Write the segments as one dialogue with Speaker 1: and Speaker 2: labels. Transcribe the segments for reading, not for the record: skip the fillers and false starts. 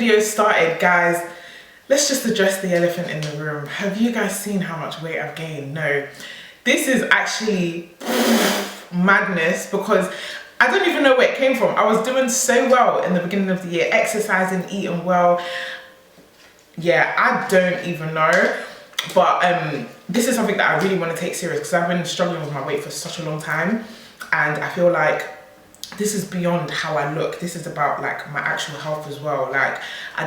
Speaker 1: video started, guys, let's just address the elephant in the room. Have you guys seen how much weight I've gained? No, this is actually madness, because I don't even know where it came from. I was doing so well in the beginning of the year, exercising, eating well. Yeah, I don't even know. But this is something that I really want to take serious, because I've been struggling with my weight for such a long time, and I feel like this is beyond how I look. This is about like my actual health as well. Like I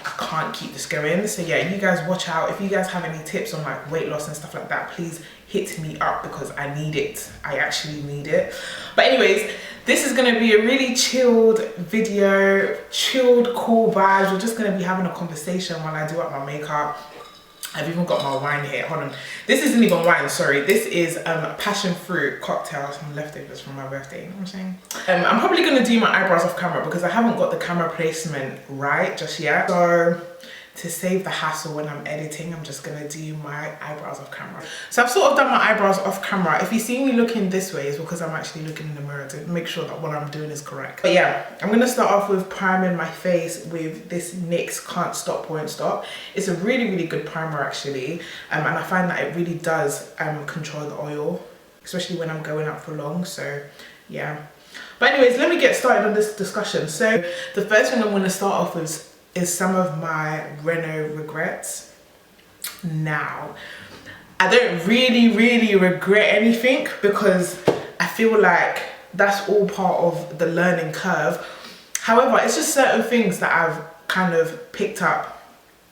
Speaker 1: can't keep this going. So yeah, you guys watch out. If you guys have any tips on like weight loss and stuff like that, please hit me up, because I need it. I actually need it. But anyways, this is going to be a really chilled video, chilled, cool vibes. We're just going to be having a conversation while I do up my makeup. I've even got my wine here. Hold on. This isn't even wine, sorry. This is passion fruit cocktail, some leftovers from my birthday. You know what I'm saying? I'm probably going to do my eyebrows off camera, because I haven't got the camera placement right just yet. So to save the hassle when I'm editing, I'm just gonna do my eyebrows off camera. So I've sort of done my eyebrows off camera. If you see me looking this way, it's because I'm actually looking in the mirror to make sure that what I'm doing is correct. But yeah, I'm gonna start off with priming my face with this NYX Can't Stop Won't Stop. It's a really, really good primer actually. And I find that it really does control the oil, especially when I'm going out for long, so yeah. But anyways, let me get started on this discussion. So the first one I'm gonna start off with is some of my Reno regrets. Now, I don't really regret anything, because I feel like that's all part of the learning curve. However, it's just certain things that I've kind of picked up,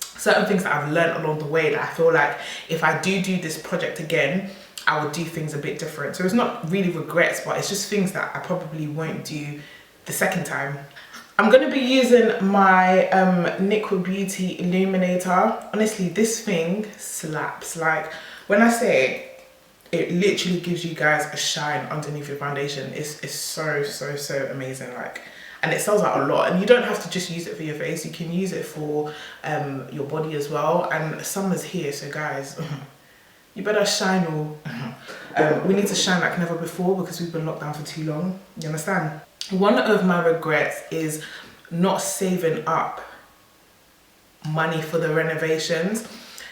Speaker 1: certain things that I've learned along the way, that I feel like if I do this project again, I would do things a bit different. So it's not really regrets, but it's just things that I probably won't do the second time. I'm going to be using my Niquá Beauty Illuminator. Honestly, this thing slaps. Like, when I say it literally gives you guys a shine underneath your foundation. It's so amazing. Like, and it sells out a lot. And you don't have to just use it for your face. You can use it for your body as well. And summer's here, so guys, you better shine all. We need to shine like never before, because we've been locked down for too long. You understand? One of my regrets is not saving up money for the renovations.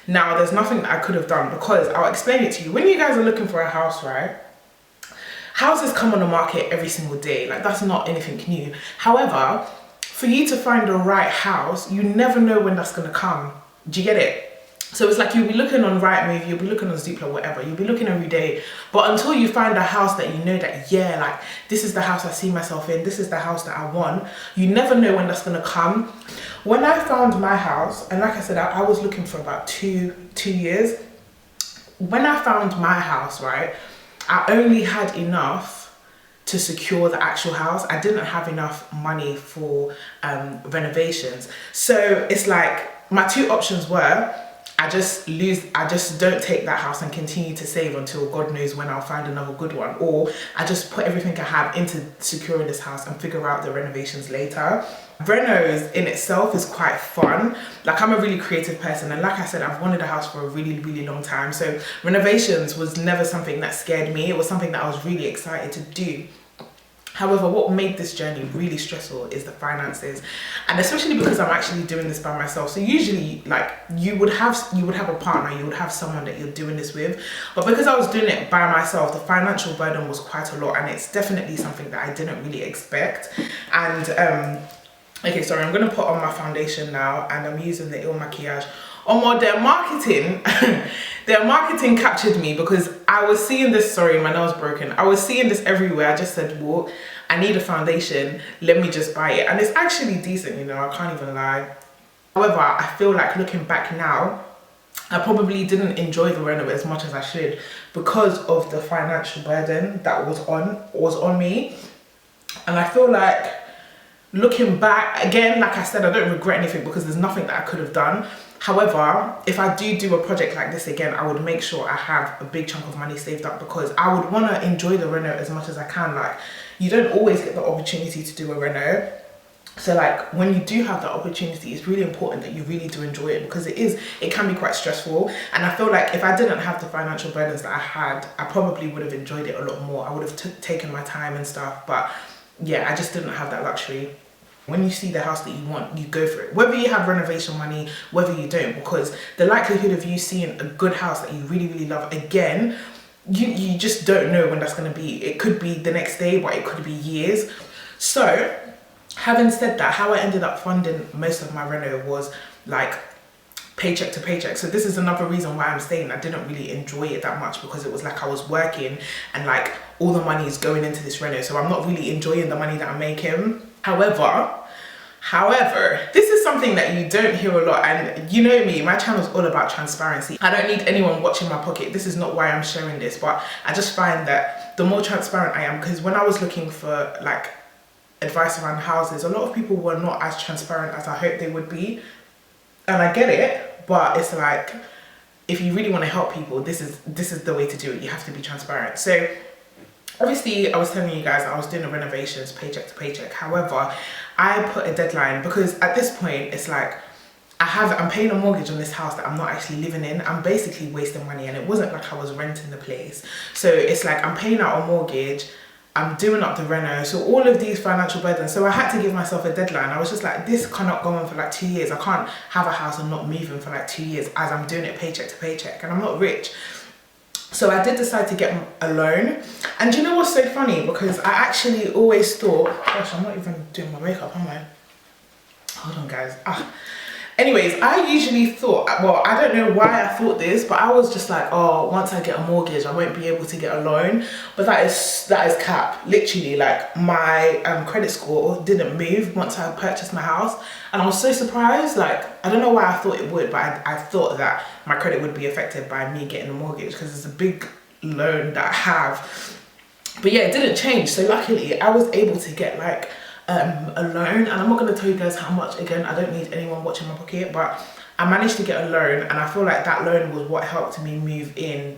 Speaker 1: Now, there's nothing that I could have done, because I'll explain it to you. When you guys are looking for a house, right? Houses come on the market every single day. Like, that's not anything new. However, for you to find the right house, you never know when that's going to come. Do you get it? So it's like you'll be looking on Rightmove, you'll be looking on Zoopla, whatever. You'll be looking every day. But until you find a house that you know that, yeah, like, this is the house I see myself in, this is the house that I want, you never know when that's going to come. When I found my house, and like I said, I was looking for about two years. When I found my house, right, I only had enough to secure the actual house. I didn't have enough money for renovations. So it's like my two options were, I just don't take that house and continue to save until God knows when I'll find another good one, or I just put everything I have into securing this house and figure out the renovations later. Renos in itself is quite fun. Like, I'm a really creative person, and like I said, I've wanted a house for a really long time, so renovations was never something that scared me. It was something that I was really excited to do. However, what made this journey really stressful is the finances, and especially because I'm actually doing this by myself. So usually, like, you would have a partner, you would have someone that you're doing this with, but because I was doing it by myself, the financial burden was quite a lot, and it's definitely something that I didn't really expect. And okay, sorry, I'm gonna put on my foundation now, and I'm using the Il Maquillage. Their marketing captured me, because I was seeing this, sorry, my nail's broken. I was seeing this everywhere. I just said, well, I need a foundation, let me just buy it. And it's actually decent, you know, I can't even lie. However, I feel like looking back now, I probably didn't enjoy the reno as much as I should, because of the financial burden that was on me. And I feel like, looking back, again, like I said, I don't regret anything, because there's nothing that I could have done. However, if I do a project like this again, I would make sure I have a big chunk of money saved up, because I would want to enjoy the reno as much as I can. Like, you don't always get the opportunity to do a reno. So like, when you do have that opportunity, it's really important that you really do enjoy it, because it can be quite stressful. And I feel like if I didn't have the financial burdens that I had, I probably would have enjoyed it a lot more. I would have taken my time and stuff, but yeah, I just didn't have that luxury. When you see the house that you want, you go for it. Whether you have renovation money, whether you don't, because the likelihood of you seeing a good house that you really, really love again, you just don't know when that's going to be. It could be the next day, but it could be years. So having said that, how I ended up funding most of my reno was like paycheck to paycheck. So this is another reason why I'm saying I didn't really enjoy it that much, because it was like I was working and like all the money is going into this reno, so I'm not really enjoying the money that I'm making. However, this is something that you don't hear a lot, and you know me, my channel is all about transparency. I don't need anyone watching my pocket. This is not why I'm sharing this, but I just find that the more transparent I am, because when I was looking for like advice around houses, a lot of people were not as transparent as I hoped they would be, and I get it, but it's like, if you really want to help people, this is the way to do it. You have to be transparent. So obviously I was telling you guys I was doing the renovations paycheck to paycheck. However, I put a deadline, because at this point it's like I'm paying a mortgage on this house that I'm not actually living in. I'm basically wasting money, and it wasn't like I was renting the place. So it's like I'm paying out a mortgage, I'm doing up the reno, so all of these financial burdens. So I had to give myself a deadline. I was just like, this cannot go on for like 2 years. I can't have a house and not moving for like 2 years as I'm doing it paycheck to paycheck, and I'm not rich. So I did decide to get a loan. And do you know what's so funny? Because I actually always thought, gosh, I'm not even doing my makeup, am I? Hold on, guys. Anyways, I usually thought, well, I don't know why I thought this, but I was just like, oh, once I get a mortgage, I won't be able to get a loan. But that is cap. Literally, like, my credit score didn't move once I purchased my house. And I was so surprised. Like, I don't know why I thought it would, but I thought that my credit would be affected by me getting a mortgage, because it's a big loan that I have. But yeah, it didn't change. So luckily, I was able to get like a loan, and I'm not going to tell you guys how much. Again, I don't need anyone watching my pocket, but I managed to get a loan, and I feel like that loan was what helped me move in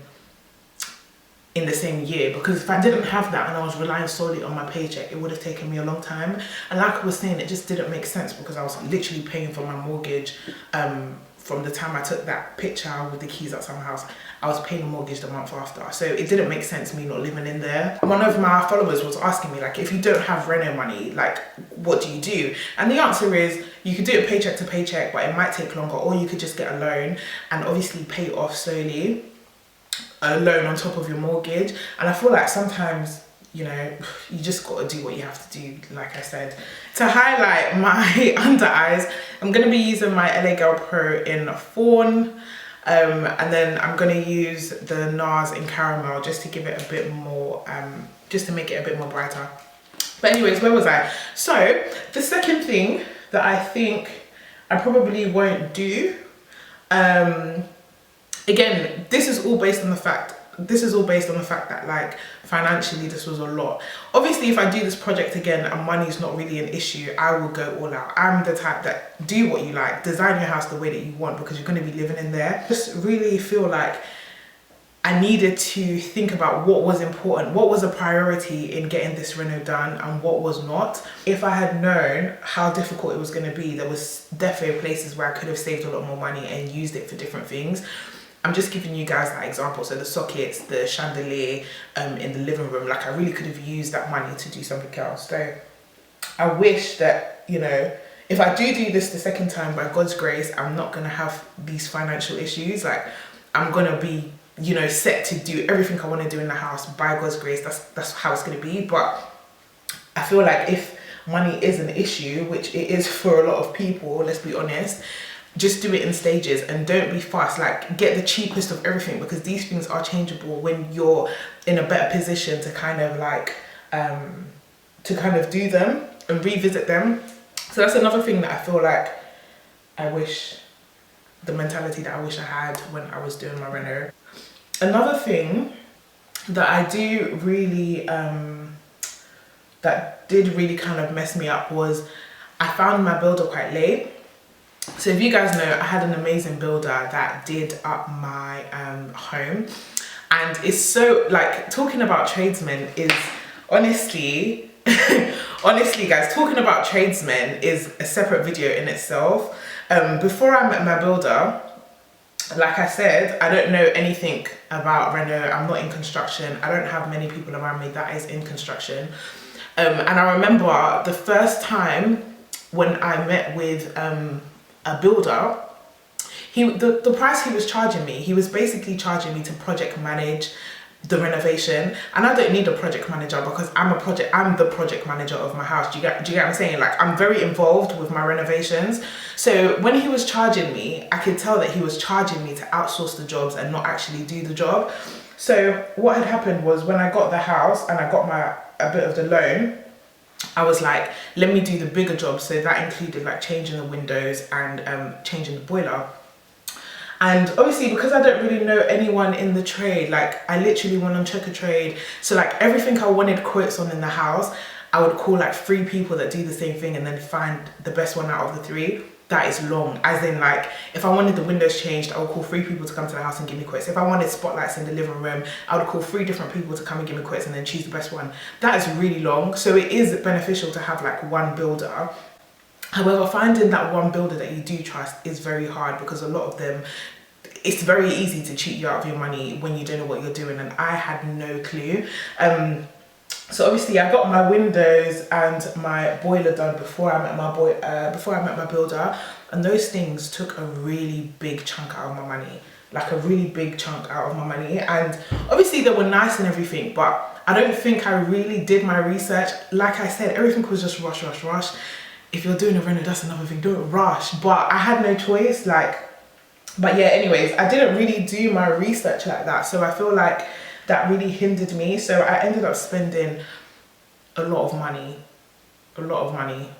Speaker 1: the same year. Because if I didn't have that and I was relying solely on my paycheck, it would have taken me a long time. And like I was saying, it just didn't make sense, because I was literally paying for my mortgage from the time I took that picture with the keys outside my house. I was paying the mortgage the month after. So it didn't make sense me not living in there. One of my followers was asking me, like, if you don't have reno money, like, what do you do? And the answer is, you could do it paycheck to paycheck, but it might take longer, or you could just get a loan and obviously pay it off slowly. A loan on top of your mortgage. And I feel like sometimes, you know, you just got to do what you have to do. Like I said, to highlight my under eyes, I'm going to be using my LA Girl Pro in Fawn. And then I'm going to use the NARS in Caramel, just to give it a bit more, just to make it a bit more brighter. But anyways, where was I? So the second thing that I think I probably won't do, again, this is all based on the fact that, like, financially this was a lot. Obviously, if I do this project again and money is not really an issue, I will go all out. I'm the type that do what you like, design your house the way that you want, because you're going to be living in there. Just really feel like I needed to think about what was important, what was a priority in getting this reno done, and what was not. If I had known how difficult it was going to be, there was definitely places where I could have saved a lot more money and used it for different things. I'm just giving you guys that example. So the sockets, the chandelier in the living room, like, I really could have used that money to do something else. So I wish that, you know, if I do this the second time, by God's grace, I'm not going to have these financial issues. Like, I'm going to be, you know, set to do everything I want to do in the house. By God's grace, that's how it's going to be. But I feel like if money is an issue, which it is for a lot of people, let's be honest, just do it in stages and don't be fast. Like, get the cheapest of everything, because these things are changeable when you're in a better position to kind of like do them and revisit them. So that's another thing that I feel like the mentality that I wish I had when I was doing my reno. Another thing that I do really that did really kind of mess me up was I found my builder quite late. So if you guys know, I had an amazing builder that did up my home, and it's so, like, talking about tradesmen is honestly honestly guys, talking about tradesmen is a separate video in itself. Before I met my builder, like I said, I don't know anything about reno. I'm not in construction. I don't have many people around me that is in construction. And I remember the first time when I met with a builder, the price he was charging me, he was basically charging me to project manage the renovation, and I don't need a project manager because I'm the project manager of my house. Do you get what I'm saying? Like, I'm very involved with my renovations. So when he was charging me, I could tell that he was charging me to outsource the jobs and not actually do the job. So what had happened was, when I got the house and I got a bit of the loan, I was like, let me do the bigger job. So that included like changing the windows and changing the boiler. And obviously, because I don't really know anyone in the trade, like I literally went on Checker Trade. So like everything I wanted quotes on in the house, I would call like 3 people that do the same thing and then find the best one out of the 3. That is long. As in, like, if I wanted the windows changed, I would call 3 people to come to the house and give me quotes. If I wanted spotlights in the living room, I would call 3 different people to come and give me quotes and then choose the best one. That is really long. So it is beneficial to have like one builder. However, finding that one builder that you do trust is very hard, because a lot of them, it's very easy to cheat you out of your money when you don't know what you're doing, and I had no clue. So obviously I got my windows and my boiler done before I met my builder, and those things took a really big chunk out of my money. Like a really big chunk out of my money. And obviously they were nice and everything, but I don't think I really did my research. Like I said, everything was just rush. If you're doing a reno, that's another thing, don't rush. But I had no choice, but yeah, anyways, I didn't really do my research like that. So I feel like that really hindered me. So I ended up spending a lot of money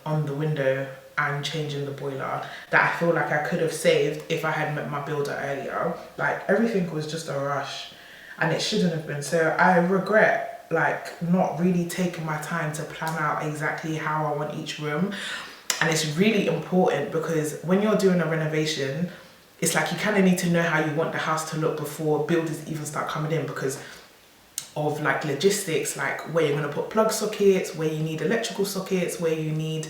Speaker 1: on the window and changing the boiler that I feel like I could have saved if I had met my builder earlier. Like, everything was just a rush and it shouldn't have been. So I regret like not really taking my time to plan out exactly how I want each room. And it's really important, because when you're doing a renovation, it's like you kind of need to know how you want the house to look before builders even start coming in, because of like logistics, like where you're going to put plug sockets, where you need electrical sockets, where you need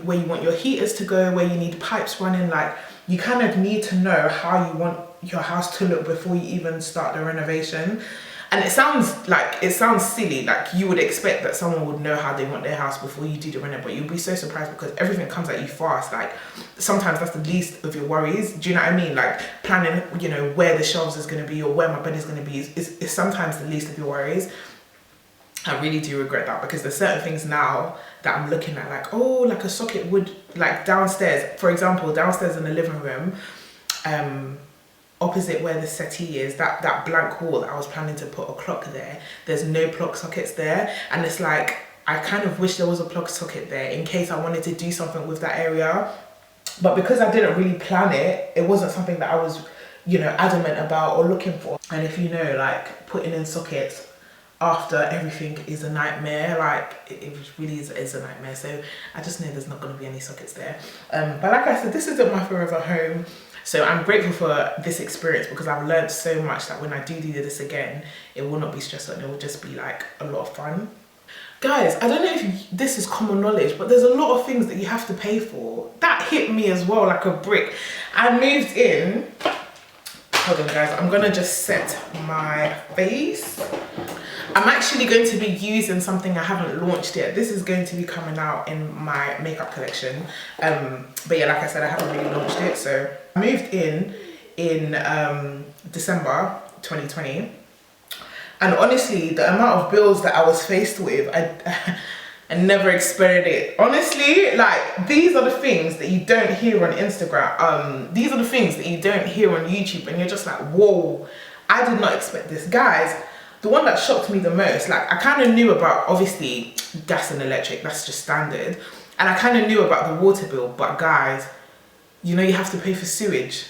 Speaker 1: where you want your heaters to go, where you need pipes running. Like, you kind of need to know how you want your house to look before you even start the renovation. And it sounds silly, like you would expect that someone would know how they want their house before you do the reno, but you'll be so surprised because everything comes at you fast. Like, sometimes that's the least of your worries. Do you know what I mean? Like, planning, you know, where the shelves is going to be or where my bed is going to be is sometimes the least of your worries. I really do regret that, because there's certain things now that I'm looking at, like, oh, like a socket would, like downstairs, for example, downstairs in the living room, opposite where the settee is, that blank wall that I was planning to put a clock there, there's no plug sockets there. And it's like, I kind of wish there was a plug socket there in case I wanted to do something with that area. But because I didn't really plan it, it wasn't something that I was, you know, adamant about or looking for. And if you know, like, putting in sockets after everything is a nightmare. Like, it really is a nightmare. So I just know there's not going to be any sockets there. But like I said, this isn't my forever home. So I'm grateful for this experience, because I've learned so much that when I do this again, it will not be stressful and it will just be like a lot of fun. Guys, I don't know if this is common knowledge, but there's a lot of things that you have to pay for. That hit me as well like a brick. I moved in. Hold on guys, I'm gonna just set my face. I'm actually going to be using something I haven't launched yet. This is going to be coming out in my makeup collection. But yeah, like I said, I haven't really launched it. So I moved in December 2020. And honestly, the amount of bills that I was faced with, I never expected it. Honestly, like, these are the things that you don't hear on Instagram. These are the things that you don't hear on YouTube, and you're just like, whoa, I did not expect this. Guys, the one that shocked me the most, like, I kind of knew about, obviously, gas and electric, that's just standard. And I kind of knew about the water bill, but guys, you know you have to pay for sewage.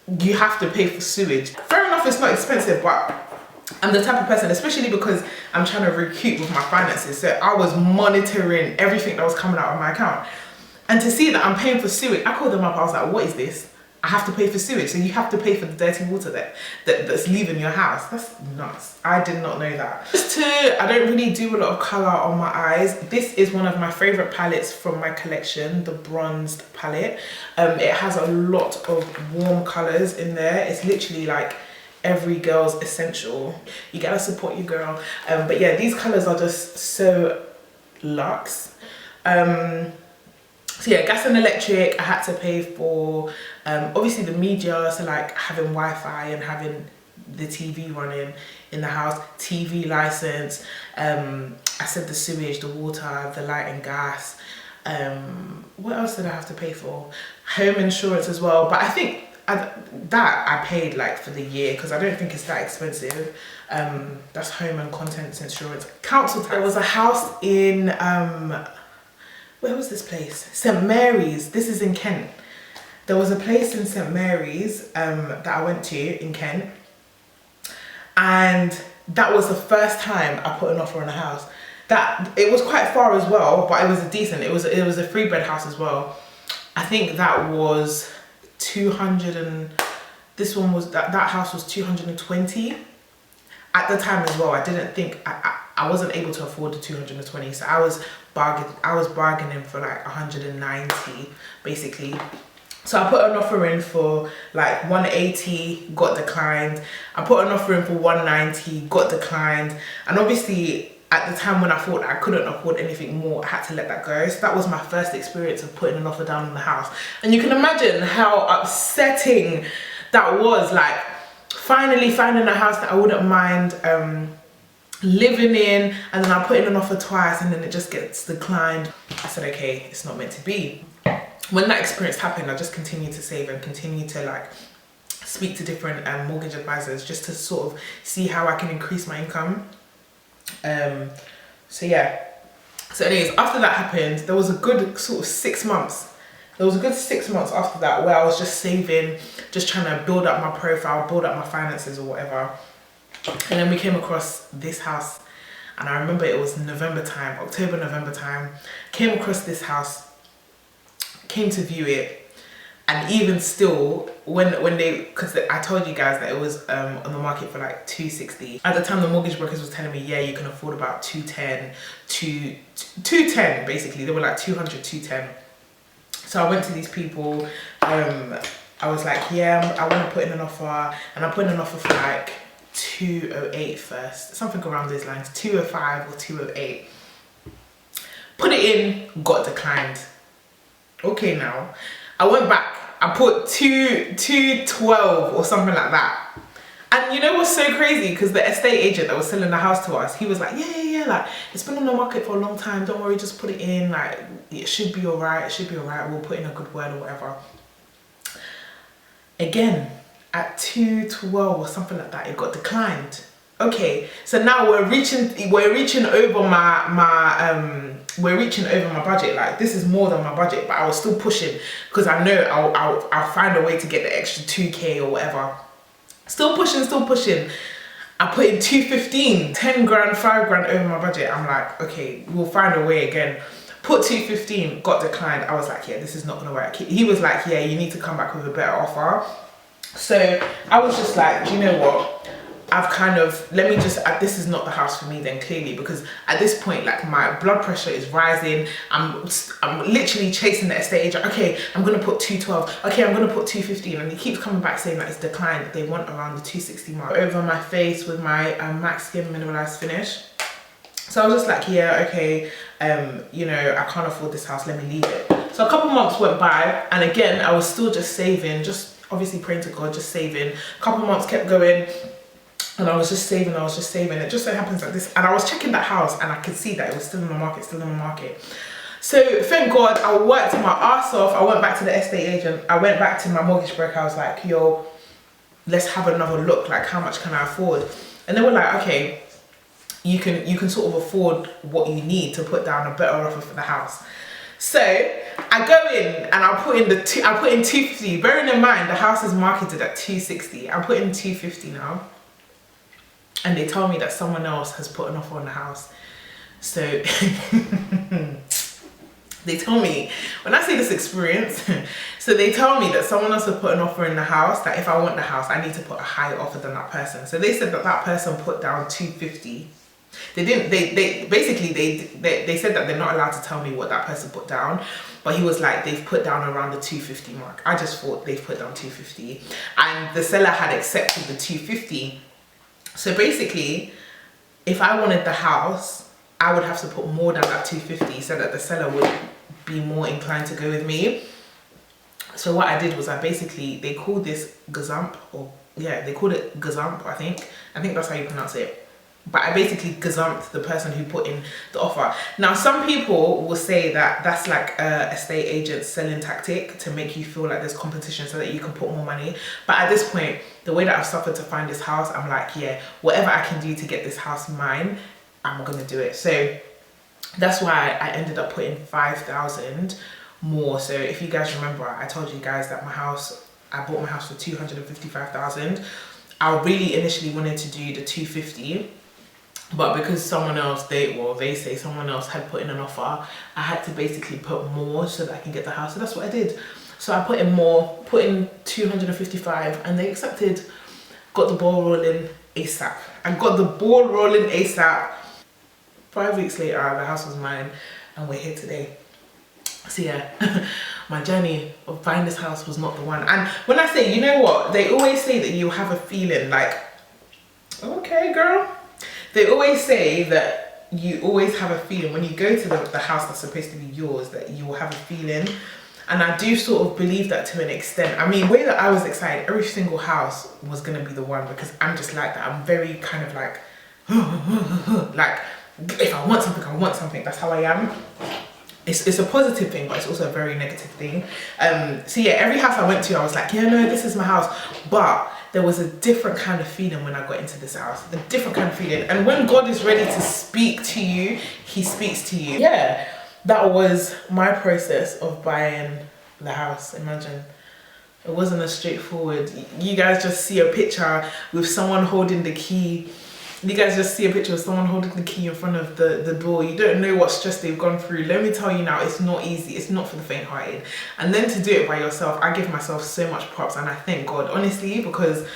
Speaker 1: You have to pay for sewage. Fair enough, it's not expensive, but I'm the type of person, especially because I'm trying to recoup with my finances, so I was monitoring everything that was coming out of my account. And to see that I'm paying for sewage, I called them up, I was like, what is this? I have to pay for sewage, so you have to pay for the dirty water that's leaving your house. That's nuts. I did not know that. I don't really do a lot of colour on my eyes. This is one of my favourite palettes from my collection, the bronzed palette. It has a lot of warm colours in there. It's literally like every girl's essential. You gotta support your girl. But yeah, these colours are just so Lux. So yeah, gas and electric I had to pay for. Obviously the media, so like having Wi-Fi and having the TV running in the house, TV license, I said the sewage, the water, the light and gas. What else did I have to pay for? Home insurance as well, but I think that I paid like for the year because I don't think it's that expensive. That's home and contents insurance. Council tax. There was a house in where was this place? St Mary's. This is in Kent. There was a place in St Mary's that I went to in Kent, and that was the first time I put an offer on a house. That it was quite far as well, but it was a decent. It was a 3-bed house as well. I think that was 200 and this one was that house was 220 at the time as well. I didn't think I wasn't able to afford the 220, so I was bargaining for like 190 basically. So I put an offer in for like 180, got declined. I put an offer in for 190, got declined. And obviously at the time when I thought I couldn't afford anything more, I had to let that go. So that was my first experience of putting an offer down on the house. And you can imagine how upsetting that was, like finally finding a house that I wouldn't mind living in, and then I put in an offer twice and then it just gets declined. I said, okay, it's not meant to be. When that experience happened, I just continued to save and continue to like speak to different mortgage advisors just to sort of see how I can increase my income. So yeah, so anyways, after that happened, there was a good sort of 6 months. There was a good 6 months after that where I was just saving, just trying to build up my profile, build up my finances or whatever. And then we came across this house, and I remember it was November time, October, November time. Came across this house, came to view it, and even still, when they, because I told you guys that it was on the market for like 260. At the time, the mortgage brokers was telling me, yeah, you can afford about 210 basically. They were like 200, 210. So I went to these people. I was like, yeah, I want to put in an offer, and I put in an offer for like 208 first, something around those lines, 205 or 208. Put it in, got declined. Okay, now I went back, I put 212 or something like that. And you know what's so crazy? Because the estate agent that was selling the house to us, he was like, yeah, like it's been on the market for a long time, don't worry, just put it in, like it should be all right, we'll put in a good word or whatever. Again, at 212 or something like that, it got declined. Okay, so now we're reaching over my budget. Like this is more than my budget, but I was still pushing because I know I'll find a way to get the extra 2k or whatever. Still pushing. I put in 215, 10 grand, 5 grand over my budget. I'm like, okay, we'll find a way again. Put 215, got declined. I was like, yeah, this is not gonna work. He was like, yeah, you need to come back with a better offer. So I was just like, do you know what? I've kind of, this is not the house for me then, clearly, because at this point, like my blood pressure is rising. I'm literally chasing the estate agent. Okay, I'm gonna put 212. Okay, I'm gonna put 215, and he keeps coming back saying that it's declined. They want around the 260 mark. Over my face with my max skin mineralized finish. So I was just like, yeah, okay, you know, I can't afford this house. Let me leave it. So a couple months went by, and again, I was still just saving, just obviously praying to God, just saving. A couple months kept going. And I was just saving. It just so happens like this. And I was checking that house and I could see that it was still in the market, So thank God, I worked my ass off. I went back to the estate agent. I went back to my mortgage broker. I was like, yo, let's have another look. Like, how much can I afford? And they were like, okay, you can sort of afford what you need to put down a better offer for the house. So I go in and I put in 250. Bearing in mind, the house is marketed at 260. I put in 250 now. And they tell me that someone else has put an offer on the house. So they tell me, when I say this experience, so they tell me that someone else has put an offer in the house, that if I want the house, I need to put a higher offer than that person. So they said that person put down 250. They said that they're not allowed to tell me what that person put down, but he was like, they've put down around the 250 mark. I just thought they've put down 250, and the seller had accepted the 250. So basically, if I wanted the house, I would have to put more than that 250 so that the seller would be more inclined to go with me. So what I did was they called this gazump, or yeah, they called it gazump, I think that's how you pronounce it. But I basically gazumped the person who put in the offer. Now, some people will say that that's like a estate agent selling tactic to make you feel like there's competition so that you can put more money. But at this point, the way that I've suffered to find this house, I'm like, yeah, whatever I can do to get this house mine, I'm gonna do it. So that's why I ended up putting 5,000 more. So if you guys remember, I told you guys that I bought my house for 255,000. I really initially wanted to do the 250. But because someone else, they say someone else had put in an offer, I had to basically put more so that I can get the house. So that's what I did. So I put in more, put in 255, and they accepted. Got the ball rolling ASAP. I got the ball rolling ASAP. 5 weeks later, the house was mine, and we're here today. So yeah, my journey of buying this house was not the one. And when I say, you know what, they always say that you have a feeling like, okay, girl. They always say that you always have a feeling when you go to the house that's supposed to be yours, that you will have a feeling. And I do sort of believe that to an extent. I mean, the way that I was excited, every single house was going to be the one, because I'm just like that. I'm very kind of like, like, if I want something, I want something. That's how I am. It's a positive thing, but it's also a very negative thing. So yeah, every house I went to, I was like, yeah, no, this is my house. But there was a different kind of feeling when I got into this house, a different kind of feeling. And when God is ready to speak to you, he speaks to you. Yeah, that was my process of buying the house. Imagine, it wasn't as straightforward. You guys just see a picture with someone holding the key. You guys just see a picture of someone holding the key in front of the door. You don't know what stress they've gone through. Let me tell you now, it's not easy. It's not for the faint-hearted. And then to do it by yourself, I give myself so much props, and I thank God, honestly, because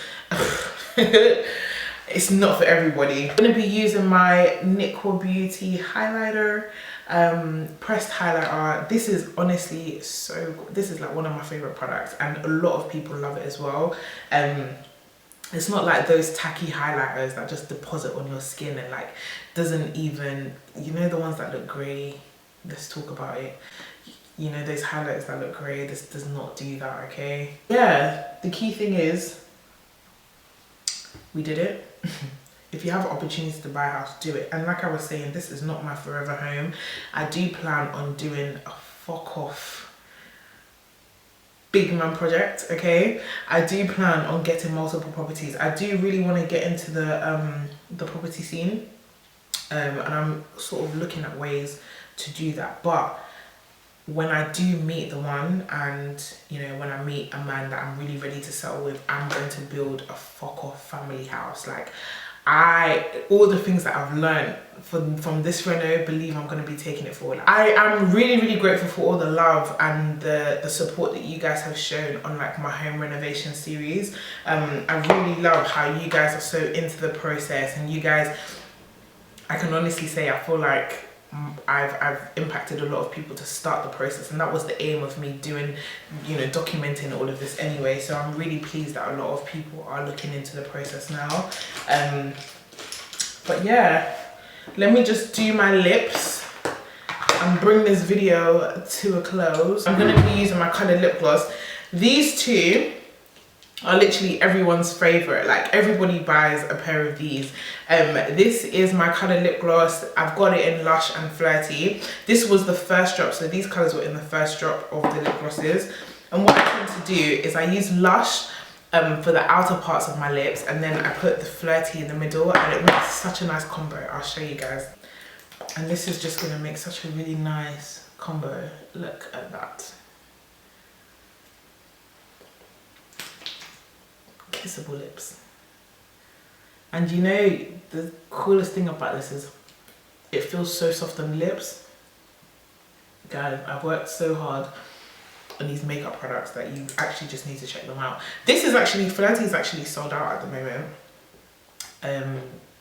Speaker 1: it's not for everybody. I'm going to be using my Niquá Beauty highlighter, pressed highlighter. This is honestly so good. This is like one of my favorite products, and a lot of people love it as well. It's not like those tacky highlighters that just deposit on your skin and like doesn't even, you know, the ones that look grey. Let's talk about it. You know, those highlighters that look grey, this does not do that, okay? Yeah, the key thing is we did it. If you have opportunities to buy a house, do it. And like I was saying, this is not my forever home. I do plan on doing a fuck off big man project, okay? I do plan on getting multiple properties. I do really want to get into the property scene, and I'm sort of looking at ways to do that. But when I do meet the one, and you know, when I meet a man that I'm really ready to settle with, I'm going to build a fuck off family house. Like, all the things that I've learned from this reno, believe I'm going to be taking it forward. I am really, really grateful for all the love and the support that you guys have shown on like my home renovation series. I really love how you guys are so into the process, and you guys, I can honestly say I feel like I've impacted a lot of people to start the process, and that was the aim of me doing, you know, documenting all of this anyway. So I'm really pleased that a lot of people are looking into the process now. But yeah, let me just do my lips and bring this video to a close. I'm going to be using my coloured lip gloss. These two are literally everyone's favorite. Like, everybody buys a pair of these. This is my coloured lip gloss. I've got it in Lush and Flirty. This was the first drop, so these colours were in the first drop of the lip glosses. And what I tend to do is I use Lush for the outer parts of my lips, and then I put the Flirty in the middle, and it makes such a nice combo. I'll show you guys. And this is just going to make such a really nice combo. Look at that. Kissable lips. And you know, the coolest thing about this is it feels so soft on the lips. Guys, I've worked so hard on these makeup products that you actually just need to check them out. This is actually, Flirty is actually sold out at the moment.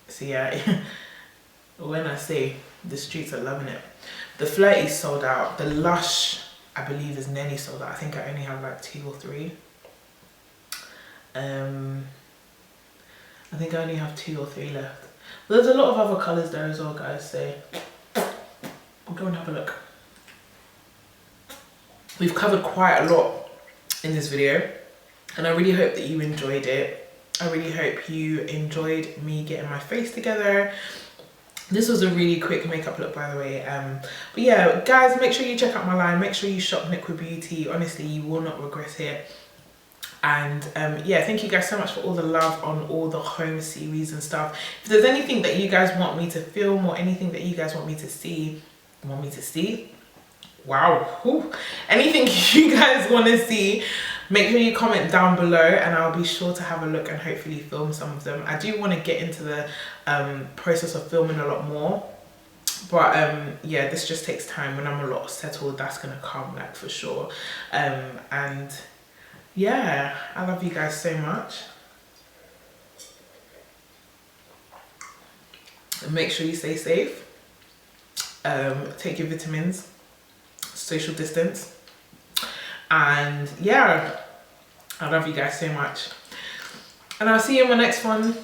Speaker 1: So yeah, when I say the streets are loving it, the Flirty sold out. The Lush, I believe, is nearly sold out. I think I only have like 2 or 3. I think I only have 2 or 3 left. There's a lot of other colours there as well, guys, so we'll go and have a look. We've covered quite a lot in this video, and I really hope that you enjoyed it. I really hope you enjoyed me getting my face together. This was a really quick makeup look, by the way. But yeah, guys, make sure you check out my line. Make sure you shop Niquá Beauty. Honestly, you will not regret it. And yeah, thank you guys so much for all the love on all the home series and stuff. If there's anything that you guys want me to film or anything that you guys want me to see, wow, whew. Anything you guys want to see, make sure you comment down below and I'll be sure to have a look and hopefully film some of them. I do want to get into the process of filming a lot more, but yeah, this just takes time. When I'm a lot settled, that's gonna come, like, for sure. And yeah, I love you guys so much. And make sure you stay safe. Take your vitamins, social distance, and yeah, I love you guys so much. And I'll see you in my next one.